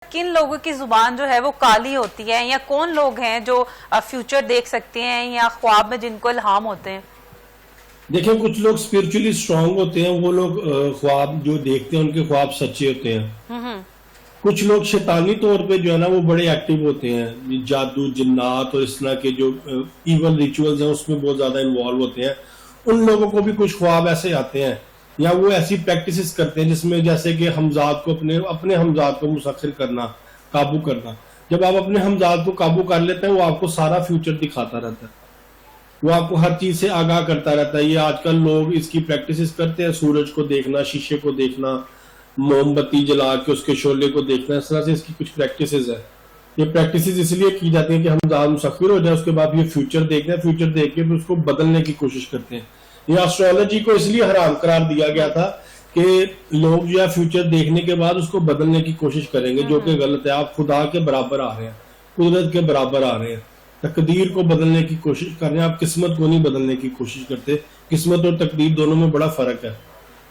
کن لوگوں کی زبان جو ہے وہ کالی ہوتی ہے، یا کون لوگ ہیں جو فیوچر دیکھ سکتے ہیں یا خواب میں جن کو الہام ہوتے ہیں؟ دیکھیں، کچھ لوگ اسپرچولی اسٹرانگ ہوتے ہیں، وہ لوگ خواب جو دیکھتے ہیں ان کے خواب سچے ہوتے ہیں۔ کچھ لوگ شیطانی طور پہ جو ہے نا وہ بڑے ایکٹیو ہوتے ہیں، جادو جنات اور اس طرح کے جو ایون ریچولز ہیں اس میں بہت زیادہ انوالو ہوتے ہیں۔ ان لوگوں کو بھی کچھ خواب ایسے آتے ہیں، یا وہ ایسی پریکٹسز کرتے ہیں جس میں جیسے کہ حمزات کو اپنے حمزات کو مسخر کرنا، قابو کرنا۔ جب آپ اپنے حمزات کو قابو کر لیتے ہیں وہ آپ کو سارا فیوچر دکھاتا رہتا ہے، وہ آپ کو ہر چیز سے آگاہ کرتا رہتا ہے۔ یہ آج کل لوگ اس کی پریکٹسز کرتے ہیں، سورج کو دیکھنا، شیشے کو دیکھنا، موم بتی جلا کے اس کے شعلے کو دیکھنا، اس طرح سے اس کی کچھ پریکٹسز ہیں۔ یہ پریکٹسز اس لیے کی جاتی ہیں کہ حمزات مسخر ہو جائے، اس کے بعد یہ فیوچر دیکھتے ہیں، فیوچر دیکھ کے اس کو بدلنے کی کوشش کرتے ہیں۔ یہ اسٹرالوجی کو اس لیے حرام قرار دیا گیا تھا کہ لوگ جو ہے فیوچر دیکھنے کے بعد اس کو بدلنے کی کوشش کریں گے، جو کہ غلط ہے۔ آپ خدا کے برابر آ رہے ہیں، قدرت کے برابر آ رہے ہیں، تقدیر کو بدلنے کی کوشش کر رہے ہیں، آپ قسمت کو نہیں بدلنے کی کوشش کرتے۔ قسمت اور تقدیر دونوں میں بڑا فرق ہے۔